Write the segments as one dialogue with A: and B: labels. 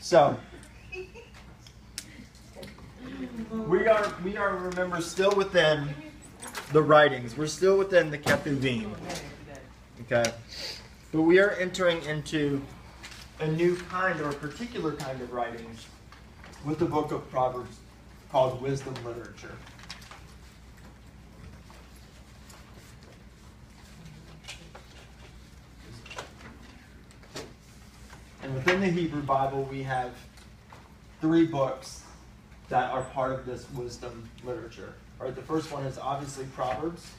A: So we are remember still within the writings. We're still within the Ketuvim. Okay, but we are entering into a new kind or a particular kind of writings with the book of Proverbs called wisdom literature. And within the Hebrew Bible, we have 3 books that are part of this wisdom literature. All right, the first one is obviously Proverbs.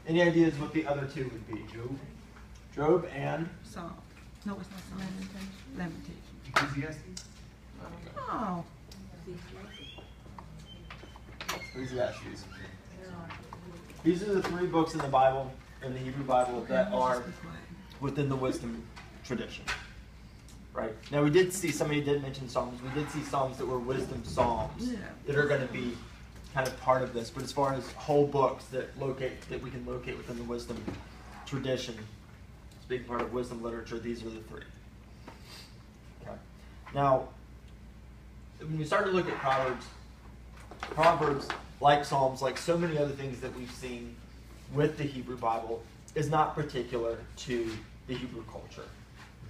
A: Any ideas what the other 2 would be? Job and?
B: Psalm. No, it's not Psalm. Lamentation.
C: Ecclesiastes?
B: Oh.
A: Ecclesiastes. These are the 3 books in the Bible, in the Hebrew Bible, that are within the wisdom tradition. Right. Now we did see, somebody did mention Psalms. We did see Psalms that were wisdom psalms that are going to be kind of part of this. But as far as whole books that we can locate within the wisdom tradition, it's a big part of wisdom literature. These are the 3. Okay. Now, when we start to look at Proverbs, like Psalms, like so many other things that we've seen with the Hebrew Bible, is not particular to the Hebrew culture.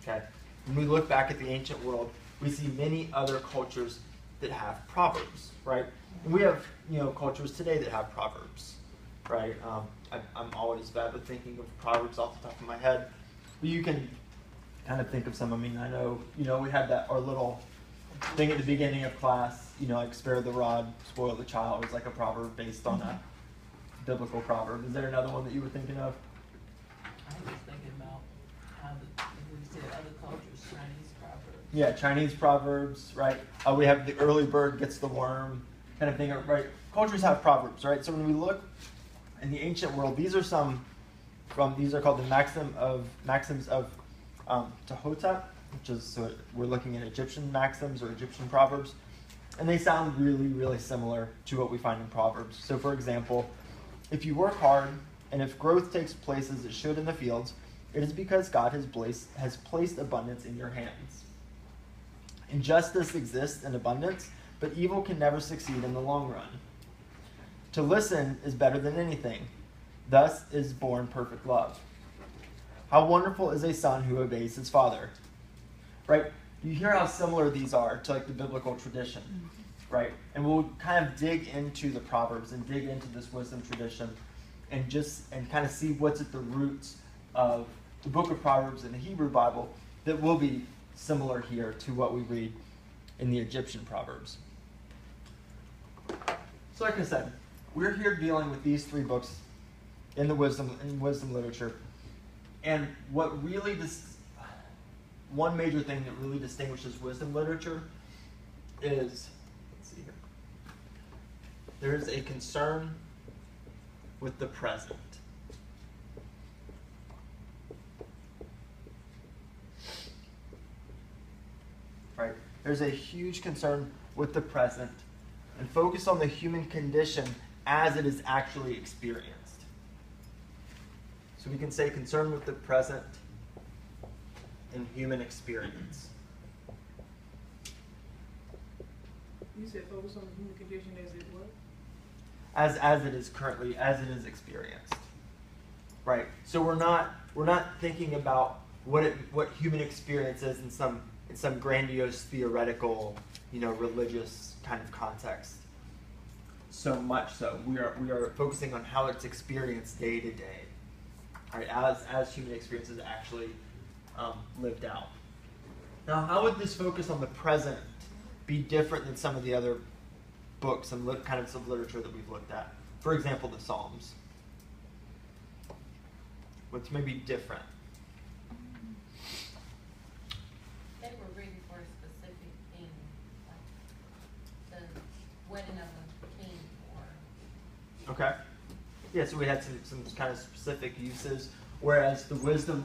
A: Okay. When we look back at the ancient world, we see many other cultures that have proverbs, right? And we have, cultures today that have proverbs, right? I'm always bad with thinking of proverbs off the top of my head, but you can kind of think of some. I mean, I know, we had our little thing at the beginning of class, like spare the rod, spoil the child. It was like a proverb based on a biblical proverb. Is there another one that you were thinking of?
D: I was thinking about how we said other cultures, Chinese proverbs.
A: Yeah, Chinese proverbs, right? We have the early bird gets the worm kind of thing, right? Cultures have proverbs, right? So when we look in the ancient world, these are called the maxims of Tehotep, which is, so we're looking at Egyptian maxims or Egyptian proverbs, and they sound really, really similar to what we find in Proverbs. So for example, if you work hard, and if growth takes place as it should in the fields, it is because God has placed abundance in your hands. Injustice exists in abundance, but evil can never succeed in the long run. To listen is better than anything. Thus is born perfect love. How wonderful is a son who obeys his father. Right? You hear how similar these are to like the biblical tradition. Right? And we'll kind of dig into the Proverbs and dig into this wisdom tradition and kind of see what's at the roots of the book of Proverbs in the Hebrew Bible that will be similar here to what we read in the Egyptian Proverbs. So like I said, we're here dealing with these 3 books in wisdom literature. And one major thing that really distinguishes wisdom literature is, let's see here, there is a concern with the present. Right? There's a huge concern with the present and focus on the human condition as it is actually experienced. So we can say concern with the present and human experience.
E: You said focus on the human condition as it what?
A: As it is currently, as it is experienced. Right? So we're not thinking about what human experience is in some grandiose theoretical, religious kind of context. So much so. We are focusing on how it's experienced day to day. Right? As human experience is actually lived out. Now, how would this focus on the present be different than some of the other books and kind of literature that we've looked at? For example, the Psalms. What's maybe different?
F: They were written for a specific thing, like the wedding of a king or...
A: Okay. Yeah, so we had some kind of specific uses, whereas the wisdom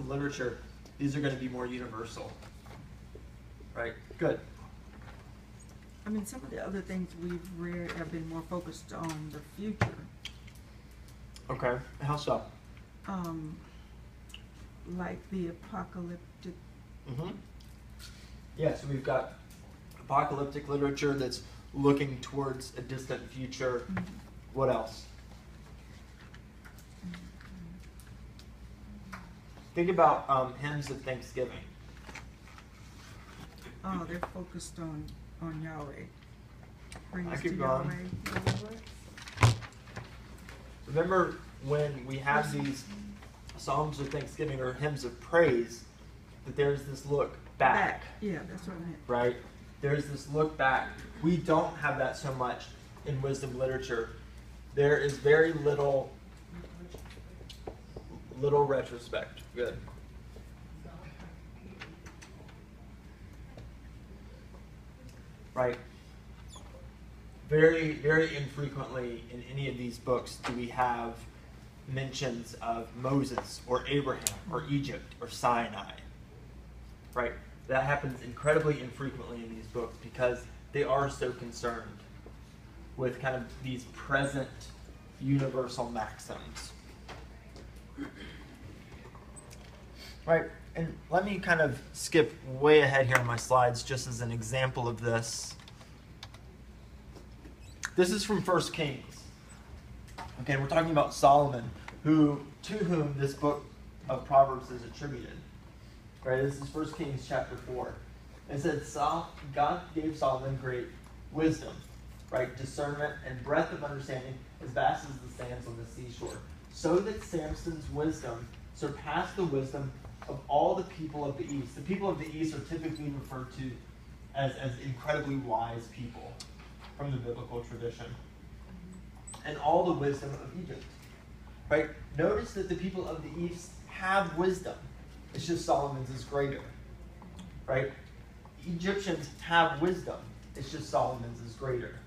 A: literature, these are going to be more universal. Right? Good.
B: I mean, some of the other things we've read have been more focused on the future.
A: Okay. How so?
B: Like the apocalyptic
A: Mm-hmm. Yeah, so we've got apocalyptic literature that's looking towards a distant future. What else? Think about hymns of thanksgiving.
B: Oh, they're focused on Yahweh. Praise
A: I
B: to
A: keep going.
B: Yahweh.
A: Remember when we have these psalms of thanksgiving or hymns of praise, that there's this look back.
B: Yeah, that's what I meant.
A: Right? There's this look back. We don't have that so much in wisdom literature. There is very little retrospect. Good. Right? Very, very infrequently in any of these books do we have mentions of Moses or Abraham or Egypt or Sinai. Right? That happens incredibly infrequently in these books because they are so concerned with kind of these present universal maxims. Right, and let me kind of skip way ahead here on my slides just as an example of this. This is from 1 Kings. Okay, we're talking about Solomon, to whom this book of Proverbs is attributed. Right, this is 1 Kings chapter 4. It says, God gave Solomon great wisdom, right, discernment and breadth of understanding as vast as the sands on the seashore, so that Samson's wisdom surpassed the wisdom of all the people of the East. The people of the East are typically referred to as incredibly wise people from the biblical tradition. And all the wisdom of Egypt. Right? Notice that the people of the East have wisdom. It's just Solomon's is greater. Right? Egyptians have wisdom. It's just Solomon's is greater.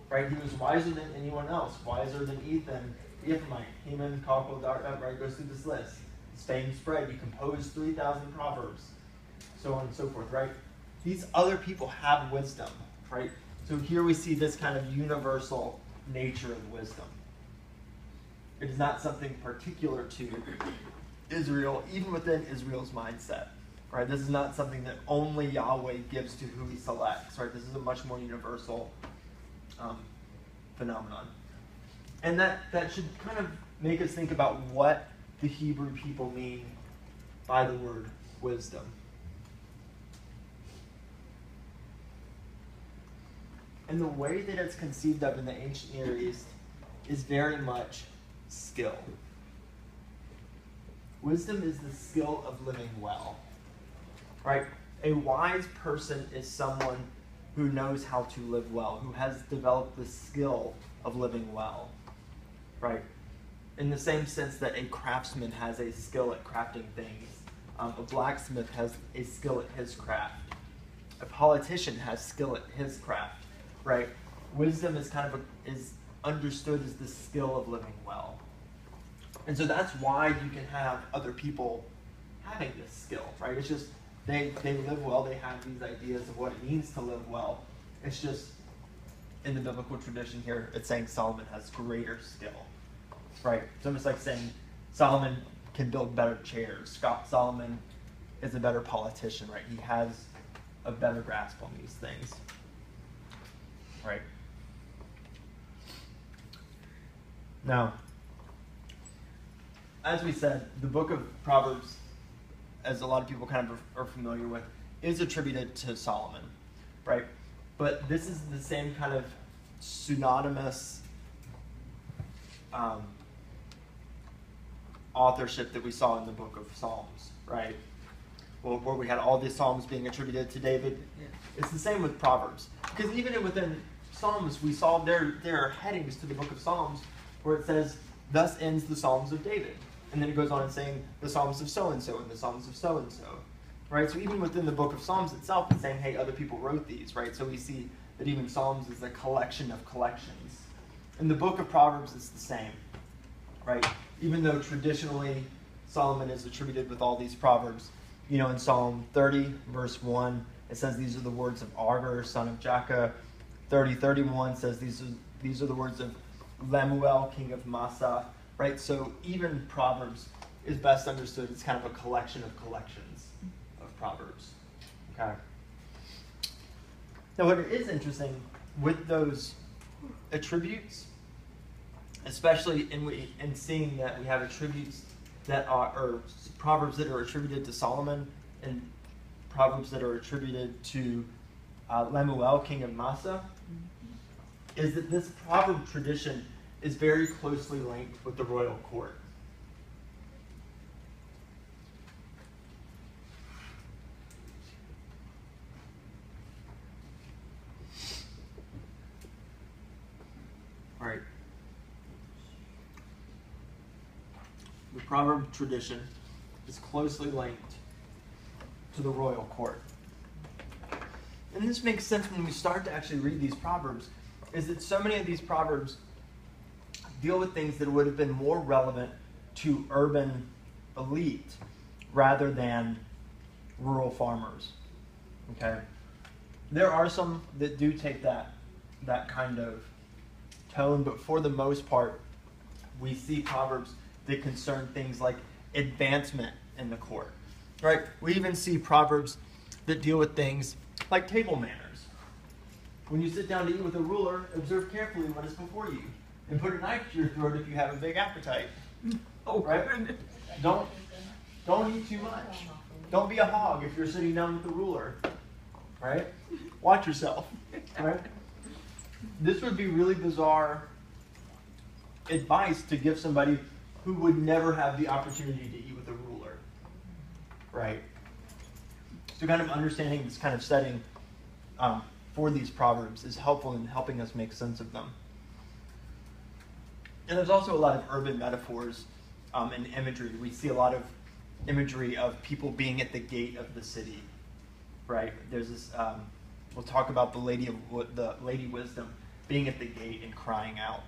A: Right? He was wiser than anyone else. Wiser than Ethan, the Ephraimite. Heman, Calcul, right? Goes through this list. His fame spread. He composed 3,000 proverbs. So on and so forth. Right? These other people have wisdom. Right? So here we see this kind of universal nature of wisdom. It is not something particular to Israel, even within Israel's mindset. Right? This is not something that only Yahweh gives to who he selects. Right? This is a much more universal phenomenon. And that should kind of make us think about what the Hebrew people mean by the word wisdom. And the way that it's conceived of in the ancient Near East is very much skill. Wisdom is the skill of living well. Right? A wise person is someone who knows how to live well, who has developed the skill of living well. Right? In the same sense that a craftsman has a skill at crafting things, a blacksmith has a skill at his craft. A politician has skill at his craft. Right? Wisdom is is understood as the skill of living well. And so that's why you can have other people having this skill, right? It's just they live well, they have these ideas of what it means to live well. It's just in the biblical tradition here, it's saying Solomon has greater skill. Right? It's almost like saying Solomon can build better chairs. Solomon is a better politician, right? He has a better grasp on these things. Right? Now, as we said, the book of Proverbs, as a lot of people kind of are familiar with, is attributed to Solomon, right? But this is the same kind of synonymous authorship that we saw in the book of Psalms, right? Well, where we had all these Psalms being attributed to David.
B: Yeah.
A: It's the same with Proverbs. Because even within Psalms, we saw there are headings to the book of Psalms where it says, thus ends the Psalms of David. And then it goes on and saying the Psalms of so-and-so and the Psalms of so-and-so. Right? So even within the book of Psalms itself, it's saying, hey, other people wrote these, right? So we see that even Psalms is a collection of collections. In the book of Proverbs, it's the same. Right? Even though traditionally Solomon is attributed with all these Proverbs, in Psalm 30, verse 1, it says these are the words of Argur, son of Jakeh. 30:31 says these are the words of Lemuel, king of Massa. Right? So even Proverbs is best understood as kind of a collection of collections of Proverbs. Okay. Now, what is interesting with those attributes, especially in seeing that we have attributes that are, or proverbs that are attributed to Solomon and proverbs that are attributed to Lemuel, king of Massa, is that this proverb tradition is very closely linked with the royal court. All right. The proverb tradition is closely linked to the royal court. And this makes sense when we start to actually read these proverbs, is that so many of these proverbs deal with things that would have been more relevant to urban elite rather than rural farmers. Okay? There are some that do take that kind of tone, but for the most part, we see proverbs that concern things like advancement in the court. Right? We even see proverbs that deal with things like table manners. When you sit down to eat with a ruler, observe carefully what is before you, and put a knife to your throat if you have a big appetite.
B: Oh,
A: right? Don't eat too much. Don't be a hog if you're sitting down with the ruler. Right? Watch yourself. Right? This would be really bizarre advice to give somebody who would never have the opportunity to eat with a ruler. Right? So kind of understanding this kind of setting for these proverbs is helpful in helping us make sense of them. And there's also a lot of urban metaphors and imagery. We see a lot of imagery of people being at the gate of the city. Right? There's this. We'll talk about the Lady Wisdom being at the gate and crying out,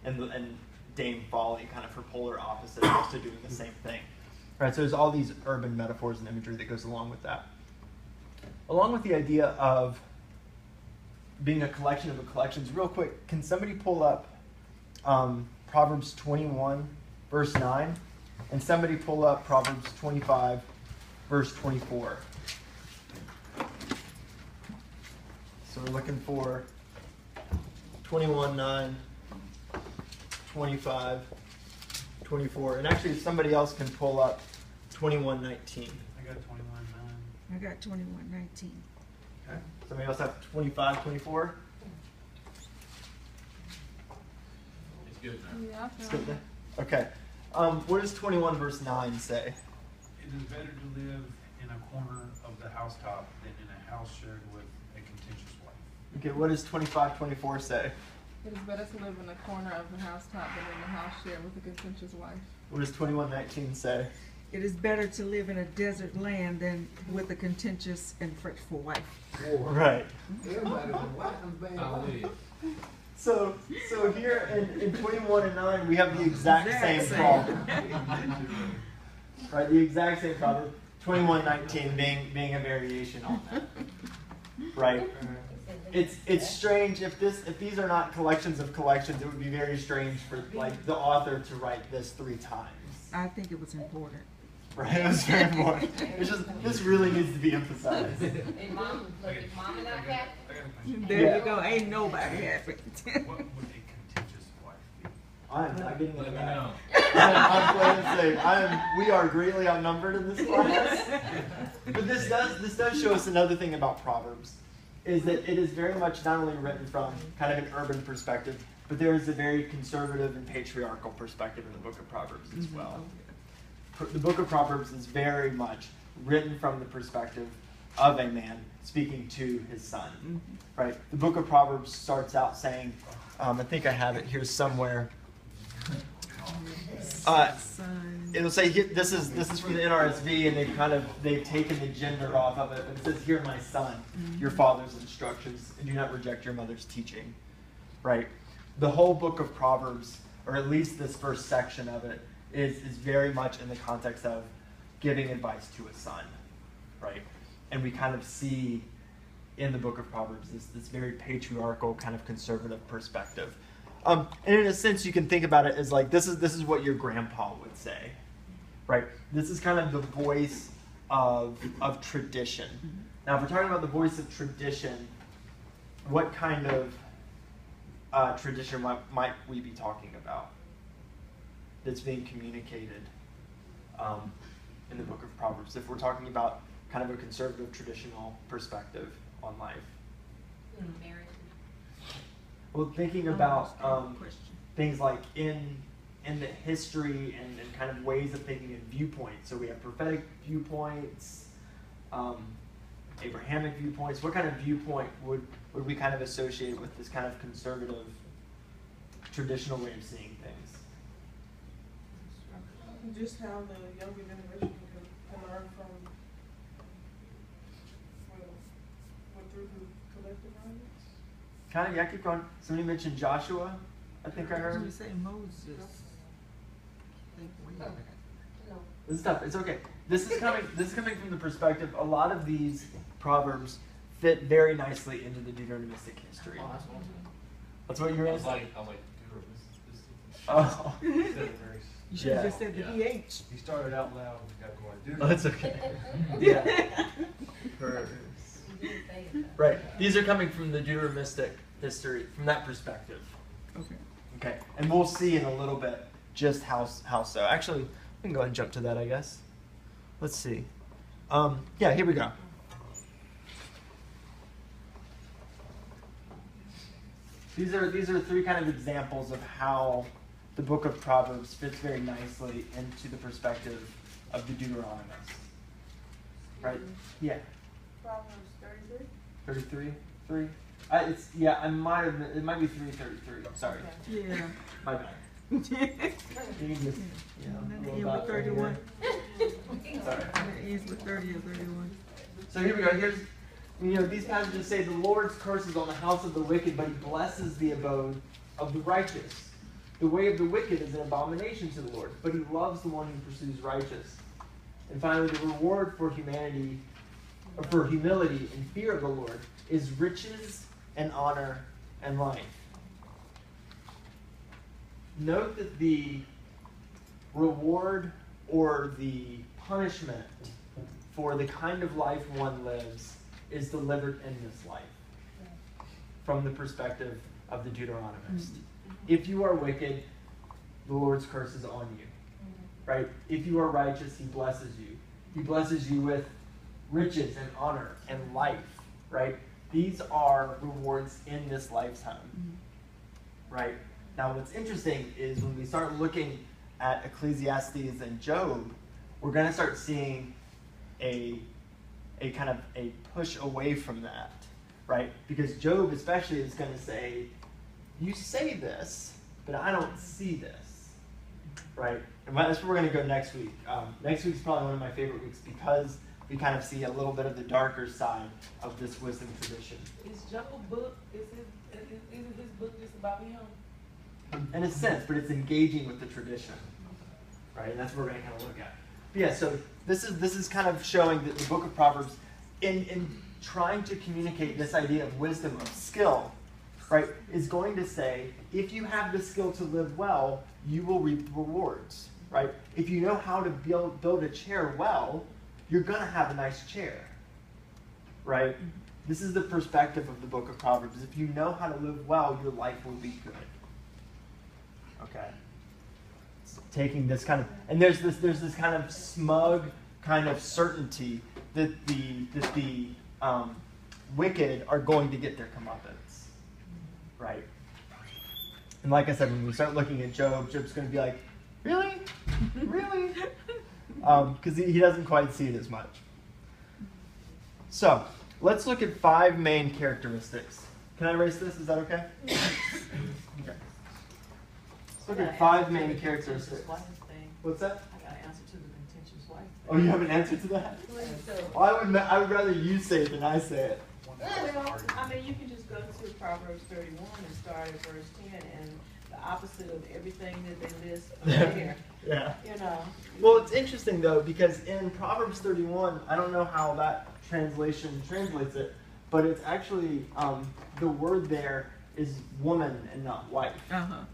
A: and Dame Folly, kind of her polar opposite, also doing the same thing. Right? So there's all these urban metaphors and imagery that goes along with that. Along with the idea of being a collection of collections, real quick, can somebody pull up Proverbs 21, verse 9, and somebody pull up Proverbs 25, verse 24. So we're looking for 21, 9, 25, 24. And actually, if somebody else can pull up 21, 19.
C: I got 21, 9.
B: I got 21:19.
A: Okay. Somebody else have 25, 24?
C: It's good now.
E: Yeah, I
A: It's
E: found
A: good
E: it.
A: there? Okay. What does 21 verse 9 say?
C: It is better to live in a corner of the housetop than in a house shared with a contentious wife.
A: Okay, what does 25, 24 say?
E: It is better to live in a corner of the housetop than in a house shared with a contentious wife.
A: What does 21:19 say?
B: It is better to live in a desert land than with a contentious and fretful wife.
A: Right.
C: Hallelujah.
A: So here in 21 and 9, we have the exact same problem. Right, the exact same problem. 21:19 being a variation on that. Right? It's strange if these are not collections of collections, it would be very strange for like the author to write this 3 times.
B: I think it was important.
A: Right? It was very important. It's just this really needs to be emphasized.
F: Hey, mom, look, if mama not happy,
B: There
A: Yeah.
B: you go. Ain't nobody happy.
C: What would a contentious wife be?
A: I'm not getting into
C: Let me
A: that.
C: know.
A: I'm playing safe. We are greatly outnumbered in this class. But this does show us another thing about Proverbs, is that it is very much not only written from kind of an urban perspective, but there is a very conservative and patriarchal perspective in the book of Proverbs as well. The book of Proverbs is very much written from the perspective of a man speaking to his son. Right? The book of Proverbs starts out saying, I think I have it here somewhere.
B: Son.
A: It'll say this is from the NRSV, and they've taken the gender off of it. But it says, "Hear my son, your father's instructions, and do not reject your mother's teaching." Right? The whole book of Proverbs, or at least this first section of it, is very much in the context of giving advice to a son. Right? And we kind of see in the book of Proverbs this very patriarchal, kind of conservative perspective. And in a sense, you can think about it as like this is what your grandpa would say, right? This is kind of the voice of tradition, Now, if we're talking about the voice of tradition, what kind of tradition might we be talking about that's being communicated in the book of Proverbs? If we're talking about kind of a conservative, traditional perspective on life.
F: Marriage.
A: Well, thinking about things like in the history and kind of ways of thinking and viewpoints. So we have prophetic viewpoints, Abrahamic viewpoints. What kind of viewpoint would we kind of associate with this kind of conservative, traditional way of seeing things?
E: Just how the younger generation can learn from, what through the collective knowledge.
A: Kind of, yeah, keep going. Somebody mentioned Joshua, I think I heard.
B: You say Moses. Think way back.
F: No.
A: This is tough. It's okay. This is coming from the perspective. A lot of these proverbs fit very nicely into the Deuteronomistic history.
G: Oh, that's one.
A: That's what you're
G: I was
A: saying.
G: like, dude, this
A: Oh,
E: You should have
A: Yeah.
E: just said the
G: Yeah.
E: EH.
H: He started out loud and got quiet. Dude.
A: oh, it's okay. Yeah. Proverbs.
F: You didn't say it though.
A: Right. These are coming from the Deuteronomistic history, from that perspective.
B: Okay.
A: Okay. And we'll see in a little bit just how so. Actually, we can go ahead and jump to that, I guess. Let's see. Yeah, here we go. These are three kind of examples of how the book of Proverbs fits very nicely into the perspective of the Deuteronomists. Right? Yeah.
E: Proverbs 33.
A: 33? 3? It might be 333. Sorry.
B: Yeah.
A: My bad. You can just,
B: That
A: roll
B: ends
A: that
B: with
A: right
B: 31.
A: here. Sorry.
B: That ends with 30 or 31.
A: So here we go. Here's, these passages say the Lord's curse is on the house of the wicked, but he blesses the abode of the righteous. The way of the wicked is an abomination to the Lord, but he loves the one who pursues righteous. And finally, the reward for humility and fear of the Lord is riches and honor and life. Note that the reward or the punishment for the kind of life one lives is delivered in this life from the perspective of the Deuteronomist. If you are wicked, the Lord's curse is on you. Right? If you are righteous, he blesses you. He blesses you with riches and honor and life. Right? These are rewards in this lifetime. Right? Now, what's interesting is when we start looking at Ecclesiastes and Job, we're going to start seeing a kind of a push away from that, right? Because Job especially is going to say, you say this, but I don't see this, right? And that's where we're going to go next week. Next week's probably one of my favorite weeks because we kind of see a little bit of the darker side of this wisdom tradition.
D: Is Job's book, isn't his book just about him?
A: In a sense, but it's engaging with the tradition, right? And that's what we're going to kind of look at. But yeah, so this is kind of showing that the book of Proverbs, in trying to communicate this idea of wisdom, of skill, right, is going to say, if you have the skill to live well, you will reap rewards, right? If you know how to build a chair well, you're going to have a nice chair, right? This is the perspective of the book of Proverbs. If you know how to live well, your life will be good. Okay. Taking this kind of, and there's this kind of smug kind of certainty that the wicked are going to get their comeuppance, right? And like I said, when we start looking at Job, Job's going to be like, really, really, because he doesn't quite see it as much. So let's look at 5 main characteristics. Can I erase this? Is that okay? Okay. Let's look at 5 main characteristics. What's that?
D: I got an answer to the contentious wife.
A: Oh, you have an answer to that? Well, I would rather you say it than I say it.
E: Well, I mean, you can just go to Proverbs 31 and start at verse 10, and the opposite of everything that they list there.
A: Yeah.
E: You know.
A: Well, it's interesting though because in Proverbs 31, I don't know how that translation translates it, but it's actually the word there is woman and not wife.
B: Uh-huh.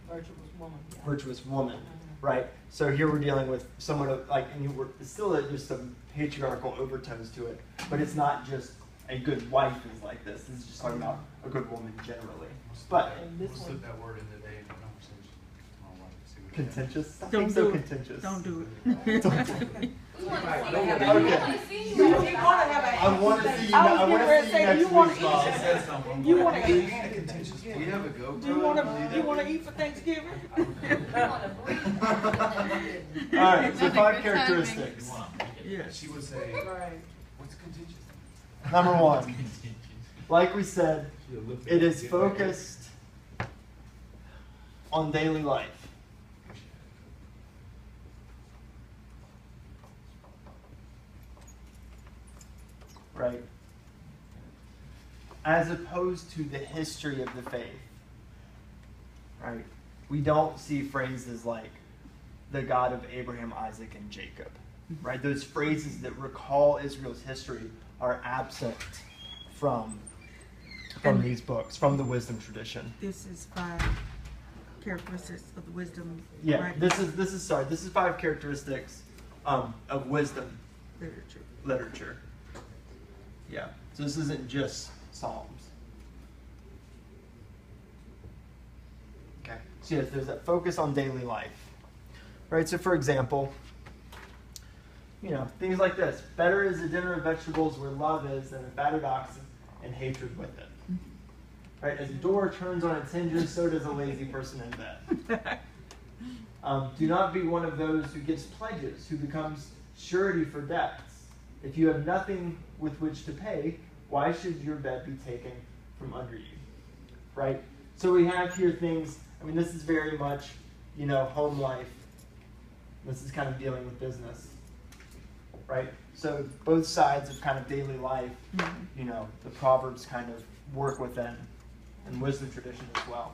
D: Virtuous woman. Yeah.
A: Virtuous woman, right? So here we're dealing with somewhat of like, and it's still there's some patriarchal overtones to it, but it's not just a good wife is like this. This is just talking about a good woman generally. But
E: And
C: We'll
E: this
C: slip
E: one,
C: that word in the day in the conversation. Tomorrow morning, see what it is.
A: contentious. Stop
B: Don't
A: being so
B: do it.
A: contentious.
B: Don't do it.
F: We want to see
H: Don't
F: you.
H: have
F: We
A: Okay.
F: want to see
E: you
F: you.
E: wanna have a.
A: I want to see you.
E: I was
A: I want
E: getting ready
A: to
E: to
A: see you
E: say, do
A: next
E: you wanna
A: week,
E: eat?
A: Bob.
H: She said something.
E: You wanna
H: We
E: eat?
H: have a GoPro.
E: Do you wanna eat for Thanksgiving?
F: We want to breathe.
A: All right, so
G: Nothing
A: 5
G: but
A: characteristics.
B: Yes.
C: She would say,
E: Right.
C: what's contentious?
A: Number 1, like we said, it is focused on daily life. Right? As opposed to the history of the faith. Right? We don't see phrases like the God of Abraham, Isaac, and Jacob. Right? Those phrases that recall Israel's history are absent from these books, from the wisdom tradition.
B: This is 5 characteristics of the wisdom.
A: Yeah,
B: right?
A: this is 5 characteristics of wisdom
B: Literature.
A: literature. Yeah, so this isn't just Psalms. Okay, so yes, there's that focus on daily life. Right, so for example, things like this. Better is a dinner of vegetables where love is than a fatted ox and hatred with it. Right, as a door turns on its hinges, so does a lazy person in bed. Do not be one of those who gives pledges, who becomes surety for debts. If you have nothing with which to pay, why should your bed be taken from under you? Right? So we have here things, this is very much, home life. This is kind of dealing with business. Right? So both sides of kind of daily life, the Proverbs kind of work within, and wisdom tradition as well.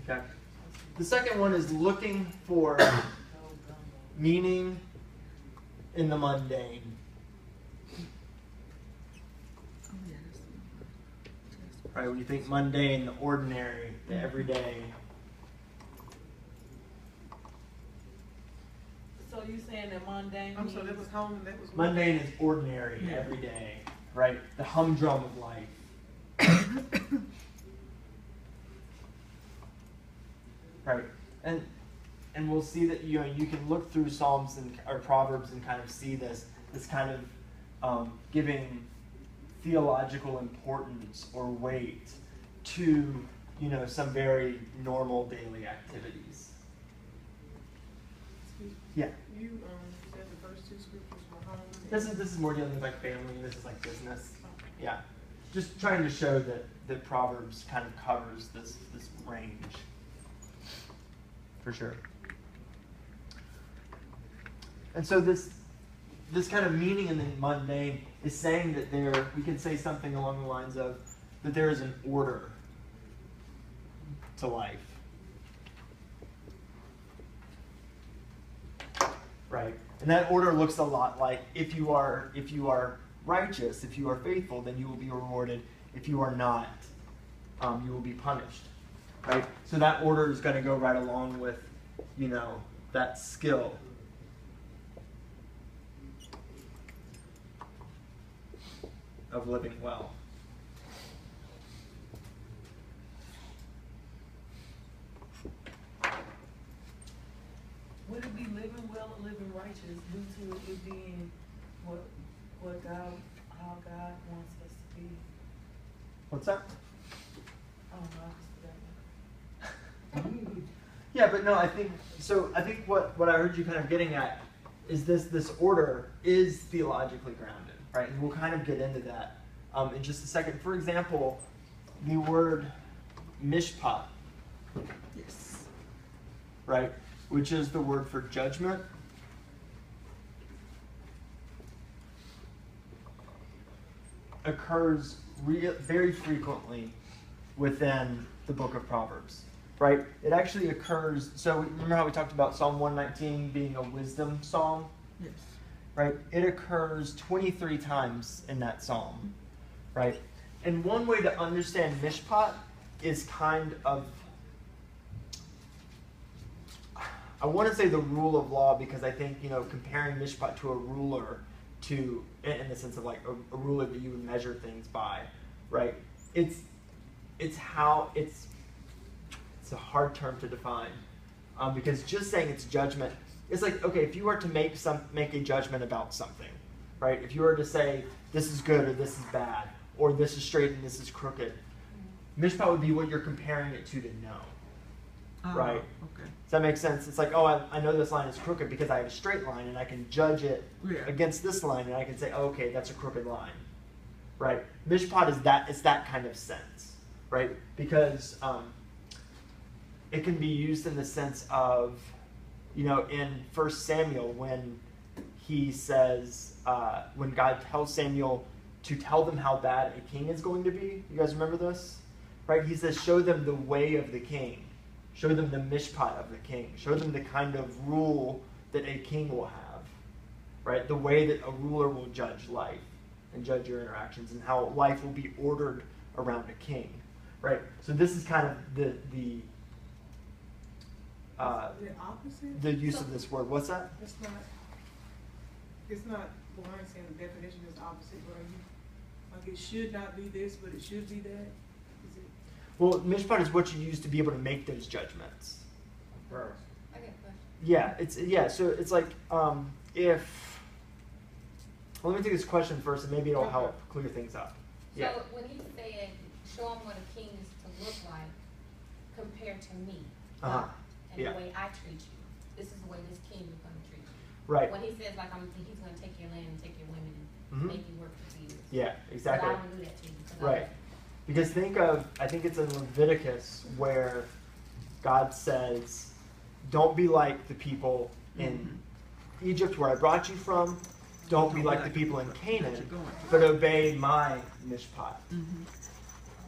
A: Okay. The second one is looking for meaning in the mundane.
B: Oh, yeah, that's
A: Right? When you think mundane, the ordinary, the everyday.
E: So you saying that mundane
I: I'm sorry,
E: means-
I: that was home, that was.
A: Mundane is ordinary,
B: Yeah.
A: everyday. Right? The humdrum of life. Right? And we'll see that you can look through Psalms or Proverbs and kind of see this kind of giving theological importance or weight to some very normal daily activities.
I: Excuse me.
A: Yeah.
I: You, said the first 2 scriptures were home.
A: This is more dealing with like family. This is like business. Yeah. Just trying to show that Proverbs kind of covers this range. For sure. And so this kind of meaning in the mundane is saying that we can say something along the lines of that there is an order to life. Right? And that order looks a lot like if you are righteous, if you are faithful, then you will be rewarded. If you are not, you will be punished. Right? So that order is going to go right along with, that skill. Of living well.
E: Would it be living well or living righteous due to it being what God, how God wants us to be?
A: What's that?
E: I don't know, I just forgot.
A: Yeah, but no, I think what I heard you kind of getting at is this order is theologically grounded, right? And we'll kind of get into that in just a second. For example, the word mishpat,
B: Yes.
A: right, which is the word for judgment. Occurs very frequently within the book of Proverbs, right? It actually occurs, so remember how we talked about Psalm 119 being a wisdom psalm,
B: Yes.
A: right? It occurs 23 times in that psalm, right? And one way to understand mishpat is kind of I want to say the rule of law because I think, comparing mishpat to a ruler in the sense of like a ruler that you would measure things by, right? It's a hard term to define because just saying it's judgment, it's like, okay, if you were to make a judgment about something, right? If you were to say this is good or this is bad or this is straight and this is crooked, mishpat would be what you're comparing it to know, right?
B: Okay.
A: Does that make sense? It's like, oh, I know this line is crooked because I have a straight line and I can judge it against this line and I can say, oh, okay, that's a crooked line, right? Mishpat is that kind of sense, right? Because it can be used in the sense of, in 1 Samuel when he says, when God tells Samuel to tell them how bad a king is going to be. You guys remember this? Right? He says, show them the way of the king. Show them the mishpat of the king. Show them the kind of rule that a king will have. Right? The way that a ruler will judge life and judge your interactions and how life will be ordered around a king. Right? So this is kind of the
I: opposite?
A: the use of this word. What's that?
I: It's not, well, I understand the definition is opposite, but it should not be this, but it should be that? Is it?
A: Well, mishpat is what you use to be able to make those judgments.
F: I got a question.
A: Yeah, so it's like if. Well, let me take this question first, and maybe it'll help clear things up. Yeah.
F: So when he said, show them what a king is to look like compared to me,
A: Uh-huh.
F: and
A: Yeah.
F: the way I treat you, this is the way this king is going to treat you.
A: Right.
F: When he says, like, he's going to take your land and take your women and
A: Mhm.
F: make you work for years. But
A: Yeah, exactly.
F: I don't do that to you.
A: Right. Because I think it's in Leviticus where God says, don't be like the people in Egypt where I brought you from. Don't be like the people in Canaan, but obey my mishpat.
B: Mm-hmm.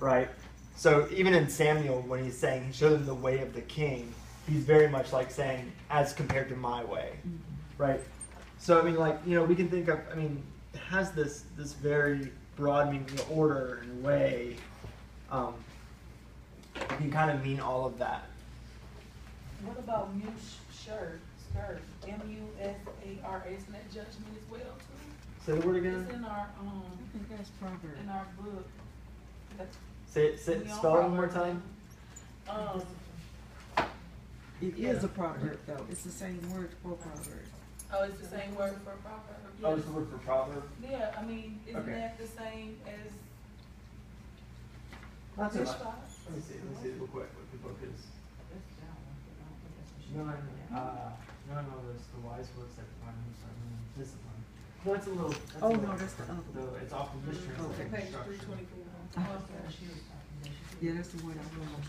A: Right? So even in Samuel, when he's saying, show them the way of the king, he's very much like saying, as compared to my way. Right? So, I mean, like, we can think of, it has this very broad meaning, order and way. It can kind of mean all of that.
D: What about skirt, M-U-S-A-R, isn't that judgment as well too?
A: Say the word again.
D: It's in our,
B: I think that's Proverbs.
D: in our book.
A: Spell it one more time.
B: It is a proverb, though. It's the same word for Proverbs.
D: Oh, it's the same word for proverb?
A: Oh, it's the word for proverb?
D: Yeah, isn't
A: Okay.
D: that the same as
A: Not so much.
D: mishpat?
A: Let me see real quick what the book is.
G: No, this the wise words that find discipline.
A: No, it's a little.
B: Oh, no, that's the other one.
A: No, it's often mistranslated.
B: Okay.
I: Page
A: Instruction.
I: 324.
B: Yeah, that's the word I wrote.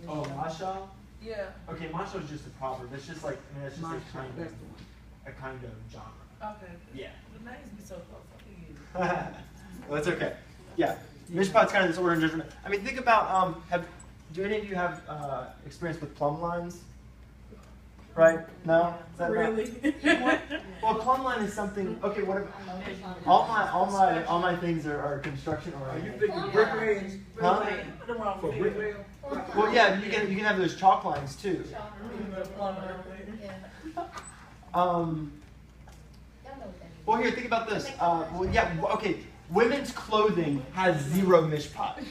A: Oh, mashal?
D: Yeah,
A: Okay, mashal is just a proverb. It's just like, it's just
B: That's the one.
A: a kind of genre.
D: okay.
A: Yeah.
D: The names be so close, I think it is.
A: Well, that's okay. Yeah. Mishpat's kind of this order and judgment. Think about, do any of you have experience with plumb lines? Right? No? Is that not-
I: Really?
A: Well, plumb line is something, okay, what if, all my things are construction oriented.
H: thinking bricklaying?
A: Huh?
D: The wrong
H: For
D: field.
H: bricklayer?
A: Well, yeah, you can have those chalk lines too.
F: Y'all know what that means.
A: Well, here, think about this. Okay. Women's clothing has zero mishpat,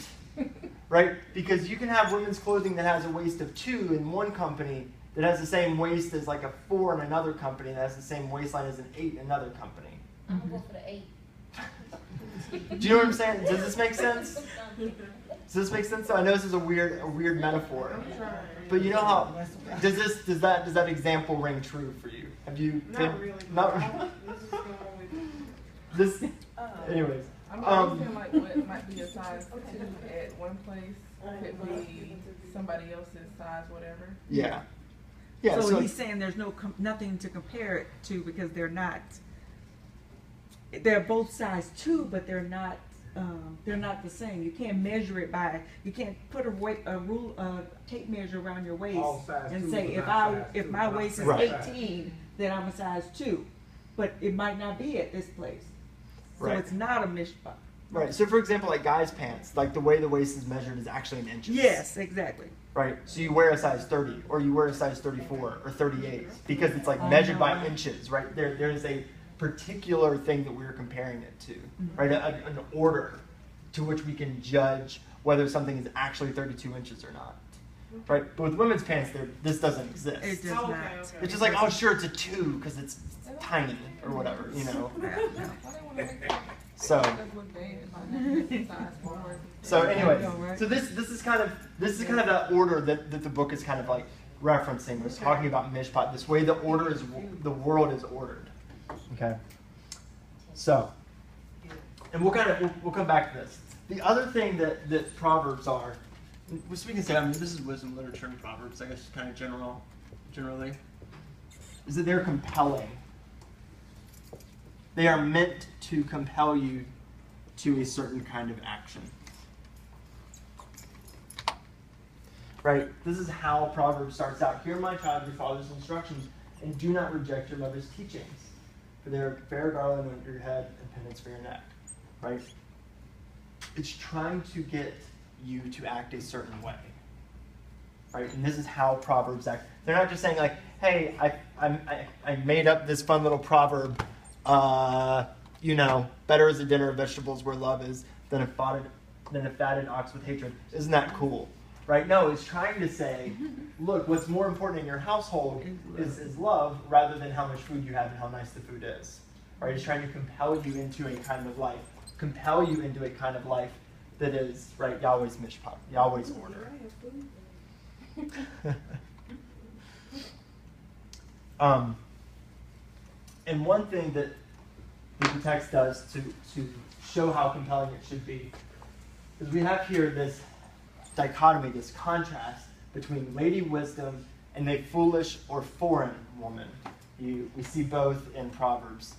A: right? Because you can have women's clothing that has a waist of 2 in one company that has the same waist as like a 4 in another company that has the same waistline as an 8 in another company.
F: I'm gonna go for the 8.
A: Do you know what I'm saying? Does this make sense? Does this make sense? So I know this is a weird metaphor, but you know how does that example ring true for you? Have you?
I: Not really.
A: Not
I: This is going with
A: this. Anyways,
J: I'm always feeling like what might be a size 2 at one place could be somebody else's size, whatever.
A: yeah, yeah.
B: So he's saying there's nothing to compare it to because they're not. They're both size 2, but they're not the same. You can't measure it by. You can't put a tape measure around your waist
H: All size
B: and
H: 2
B: say
H: is
B: if
H: not size
B: if
H: 2,
B: my
H: not
B: waist is
A: Right.
B: 18, then I'm a size 2, but it might not be at this place. So
A: Right.
B: it's not a mishpat.
A: Right. So for example, like guys' pants, like the way the waist is measured is actually in inches.
B: Yes, exactly.
A: Right. So you wear a size 30, or you wear a size 34 or 38 because it's like measured by inches. Right. There's a particular thing that we're comparing it to. Right. An order to which we can judge whether something is actually 32 inches or not. Right. But with women's pants, this doesn't exist.
B: It does
I: Oh,
B: not.
I: okay, okay.
A: It's just like, oh, sure, it's a 2 because it's tiny or whatever, you know. So. So anyway, so this is kind of that order that the book is kind of like referencing. Was talking about mishpat, this way the world is ordered. Okay. So, and we'll come back to this. The other thing that Proverbs are, which we can say, I mean, this is wisdom literature and Proverbs, I guess, kind of generally, is that they're compelling. They are meant to compel you to a certain kind of action. Right? This is how Proverbs starts out. Hear, my child, your father's instructions, and do not reject your mother's teachings, for they are fair garland on your head and pendants for your neck. Right? It's trying to get you to act a certain way. Right? And this is how Proverbs act. They're not just saying like, hey, I made up this fun little proverb, better is a dinner of vegetables where love is than a fatted ox with hatred. Isn't that cool? Right? No, it's trying to say, look, what's more important in your household is love rather than how much food you have and how nice the food is. Right? It's trying to compel you into a kind of life. Compel you into a kind of life that is, right, Yahweh's mishpat, Yahweh's order. And one thing that the text does to show how compelling it should be is we have here this dichotomy, this contrast between lady wisdom and a foolish or foreign woman. We see both in Proverbs.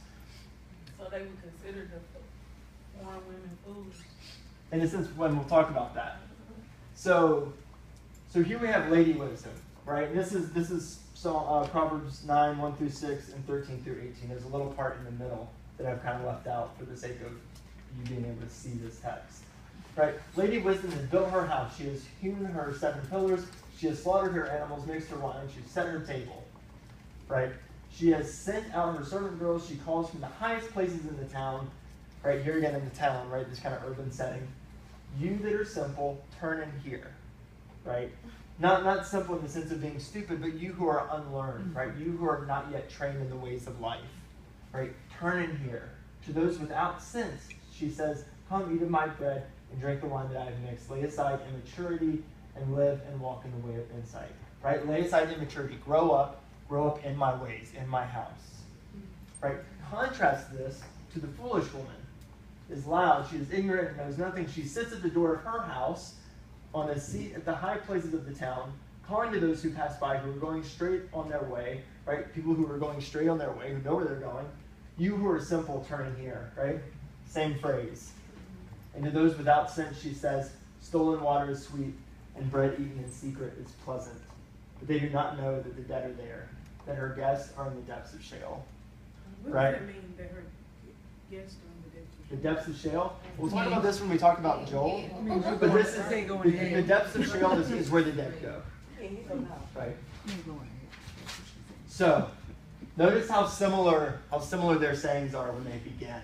E: So they would consider the foreign women foolish.
A: In a sense, when we'll talk about that. So here we have lady wisdom, right? And this is Proverbs 9, 1 through 6, and 13 through 18. There's a little part in the middle that I've kind of left out for the sake of you being able to see this text. Right? Lady wisdom has built her house. She has hewn her 7 pillars. She has slaughtered her animals, mixed her wine. She has set her table. Right? She has sent out her servant girls. She calls from the highest places in the town. Right? Here again in the town, right? This kind of urban setting. You that are simple, turn in here. Right? Not simple in the sense of being stupid, but you who are unlearned, right? You who are not yet trained in the ways of life, right? Turn in here. To those without sense, she says, come eat of my bread and drink the wine that I have mixed. Lay aside immaturity and live and walk in the way of insight, right? Lay aside immaturity. Grow up in my ways, in my house, right? Contrast this to the foolish woman. Is loud, she is ignorant and knows nothing. She sits at the door of her house on a seat at the high places of the town, calling to those who pass by, who are going straight on their way, right? People who are going straight on their way, who know where they're going. You who are simple, turn in here, right? Same phrase. And to those without sense, she says, stolen water is sweet, and bread eaten in secret is pleasant. But they do not know that the dead are there, that her guests are in the depths of Sheol.
I: What
A: Right?
I: does that mean, that her guests are in the depths of
A: The depths of Sheol? We'll talk about this when we talk about Joel. But this is the depths of Sheol is where the dead go. Right? So, notice how similar their sayings are when they begin.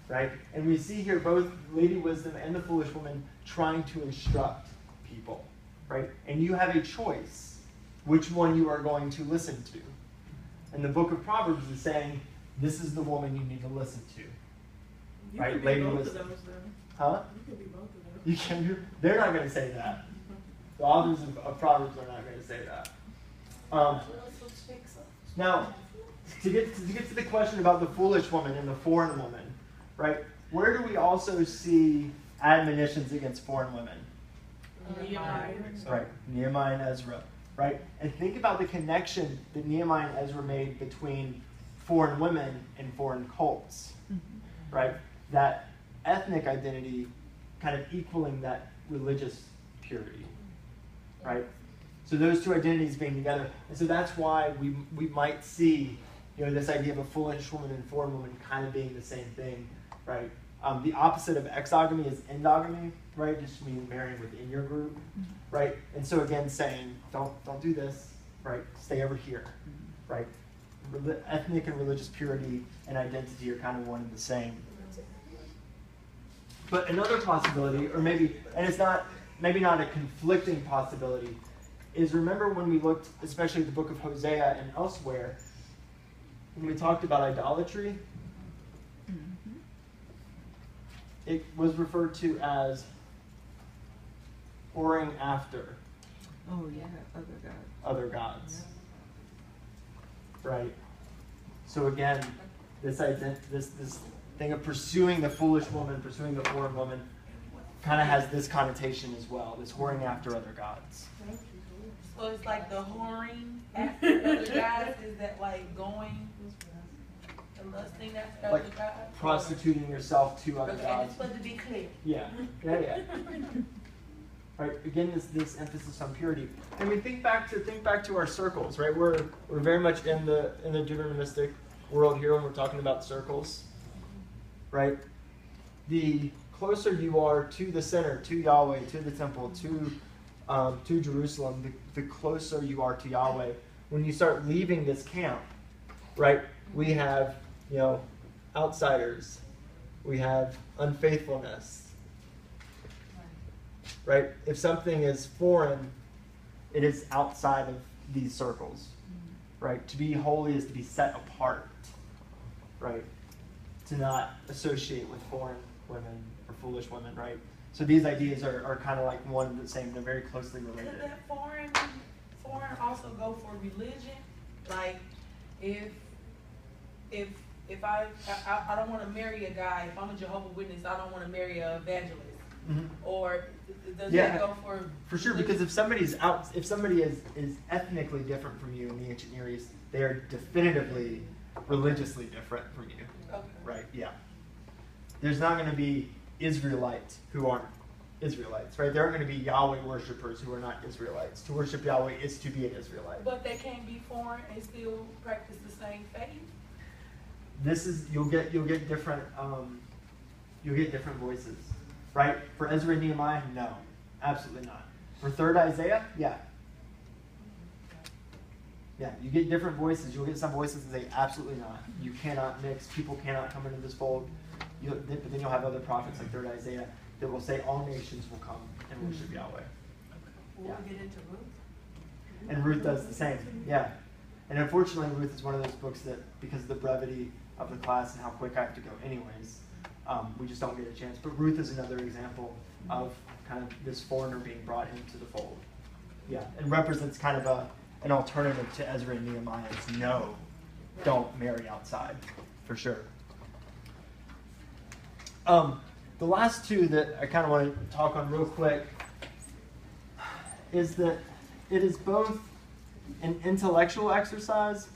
A: Right? And we see here both Lady Wisdom and the foolish woman trying to instruct people. Right? And you have a choice which one you are going to listen to. And the book of Proverbs is saying, this is the woman you need to listen to.
I: You
A: Right?
I: could be
A: Lady
I: both
A: Wisdom.
I: of those, though.
A: Huh?
I: You could be both of those.
A: You can. They're not going to say that. The authors of Proverbs are not going to say that. Now, to get to the question about the foolish woman and the foreign woman, right? Where do we also see admonitions against foreign women?
I: Nehemiah.
A: Right, Nehemiah and Ezra, right? And think about the connection that Nehemiah and Ezra made between foreign women and foreign cults, right? That ethnic identity kind of equaling that religious purity, right? So those two identities being together. And so that's why we might see, this idea of a foolish woman and foreign woman kind of being the same thing, right? The opposite of exogamy is endogamy, right? Just means marrying within your group, right? And so again, saying don't do this, right? Stay over here, right? Ethnic and religious purity and identity are kind of one and the same. But another possibility, or maybe, and it's not, maybe not a conflicting possibility, is remember when we looked, especially at the book of Hosea and elsewhere, when we talked about idolatry, it was referred to as whoring after
B: Oh, yeah, other gods.
A: other gods. Right? So again, this thing of pursuing the foolish woman, pursuing the foreign woman, kind of has this connotation as well, this whoring after other gods.
J: So it's like the whoring after other guys, is that like going and lusting after
A: Like
J: other guys?
A: prostituting yourself to other
J: Okay,
A: gods.
J: just want to be clear.
A: Yeah. Right. Again, this emphasis on purity, and we think back to our circles. Right. We're very much in the Deuteronomistic world here when we're talking about circles. Right. The closer you are to the center, to Yahweh, to the temple, to Jerusalem, the closer you are to Yahweh. When you start leaving this camp, right, we have, outsiders. We have unfaithfulness. Right? If something is foreign, it is outside of these circles. Right? To be holy is to be set apart. Right? To not associate with foreign women or foolish women, right? So these ideas are kind of like one and the same. They're very closely related.
J: Could that foreign also go for religion? Like, if I don't want to marry a guy, if I'm a Jehovah's Witness, I don't want to marry an evangelist.
A: Mm-hmm.
J: Or does
A: Yeah,
J: that go for?
A: For sure, because if somebody is ethnically different from you in the ancient Near East, they are definitively religiously different from you.
J: Okay.
A: Right? Yeah. There's not going to be Israelites who aren't Israelites, right? There aren't going to be Yahweh worshipers who are not Israelites. To worship Yahweh is to be an Israelite.
J: But they can't be foreign and still practice the same faith.
A: You'll get different voices, right? For Ezra and Nehemiah, no, absolutely not. For 3rd Isaiah, yeah. Yeah, you get different voices. You'll get some voices that say, absolutely not. You cannot mix. People cannot come into this fold. But then you'll have other prophets like 3rd Isaiah that will say all nations will come and worship Yahweh.
J: Will
A: Yeah.
J: we get into Ruth?
A: And Ruth does the same. Yeah. And unfortunately, Ruth is one of those books that, because of the brevity of the class and how quick I have to go anyways, we just don't get a chance. But Ruth is another example of kind of this foreigner being brought into the fold. Yeah. And represents kind of an alternative to Ezra and Nehemiah. It's no, don't marry outside, for sure. The last two that I kind of want to talk on real quick is that it is both an intellectual exercise,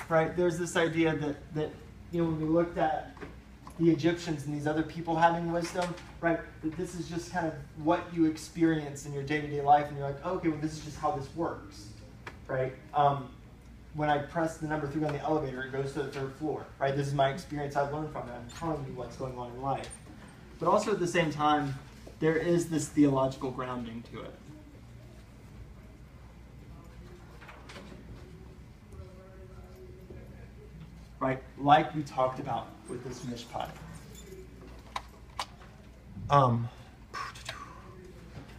A: right? There's this idea that when we looked at the Egyptians and these other people having wisdom, right, that this is just kind of what you experience in your day-to-day life, and you're like, okay, well, this is just how this works, right? When I press the number 3 on the elevator, it goes to the 3rd floor, right? This is my experience I've learned from it. I'm telling you what's going on in life. But also at the same time, there is this theological grounding to it. Right? Like we talked about with this mishpat.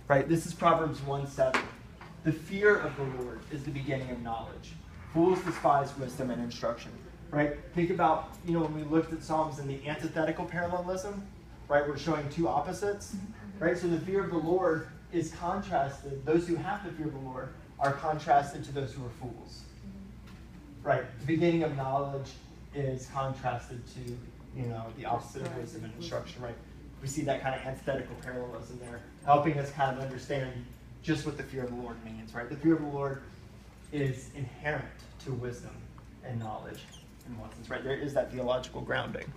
A: Right? This is Proverbs 1:7. The fear of the Lord is the beginning of knowledge. Fools despise wisdom and instruction. Right? Think about, when we looked at Psalms and the antithetical parallelism, right? We're showing two opposites. Right? So the fear of the Lord is contrasted. Those who have the fear of the Lord are contrasted to those who are fools. Right? The beginning of knowledge is contrasted to, the opposite of wisdom and instruction, right? We see that kind of antithetical parallelism there, helping us kind of understand just what the fear of the Lord means, right? The fear of the Lord is inherent to wisdom and knowledge in one sense, right? There is that theological grounding.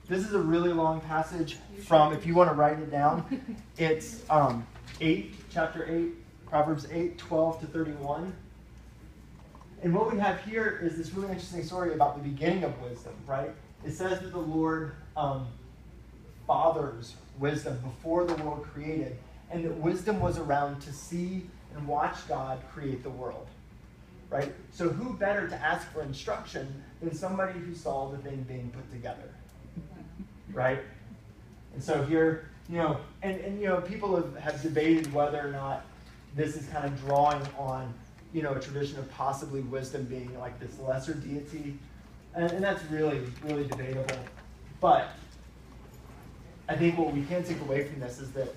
A: This is a really long passage from, if you want to write it down, it's chapter 8, Proverbs 8, 12 to 31. And what we have here is this really interesting story about the beginning of wisdom, right? It says that the Lord fathers wisdom before the world created, and that wisdom was around to see and watch God create the world, right? So who better to ask for instruction than somebody who saw the thing being put together, right? And so here, and people have debated whether or not this is kind of drawing on, a tradition of possibly wisdom being like this lesser deity. And that's really, really debatable. But I think what we can take away from this is that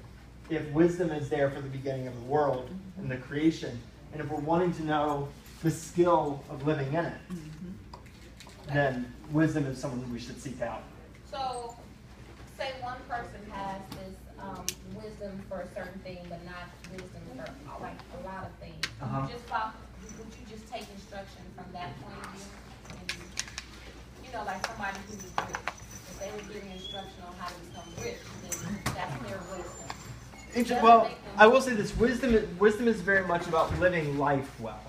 A: if wisdom is there for the beginning of the world and the creation, and if we're wanting to know the skill of living in it, then wisdom is someone that we should seek out.
F: So, say one person has this wisdom for a certain thing, but not wisdom for like a lot of things.
A: Uh-huh.
F: Would you just take instruction from that point of view? And, like somebody who is rich, if they were giving instruction on how to become rich, then that's their wisdom.
A: Well, I will say this: wisdom is very much about living life well,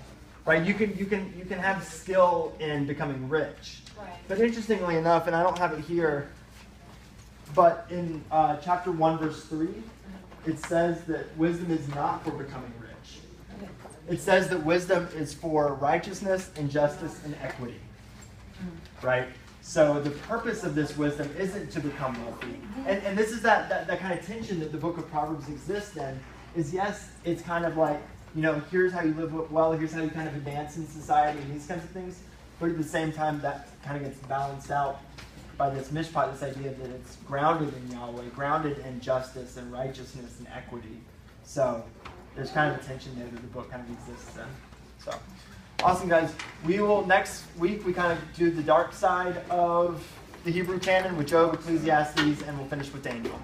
A: right? You can have skill in becoming rich,
F: Right.
A: but interestingly enough, and I don't have it here, but in chapter 1, verse 3, it says that wisdom is not for becoming rich. It says that wisdom is for righteousness and justice and equity, right? So the purpose of this wisdom isn't to become wealthy. And this is that kind of tension that the book of Proverbs exists in, is yes, it's kind of like, here's how you live well, here's how you kind of advance in society and these kinds of things. But at the same time, that kind of gets balanced out by this mishpat, this idea that it's grounded in Yahweh, grounded in justice and righteousness and equity. So there's kind of a tension there that the book kind of exists in. So awesome, guys. We will, next week, we kind of do the dark side of the Hebrew canon with Job, Ecclesiastes, and we'll finish with Daniel.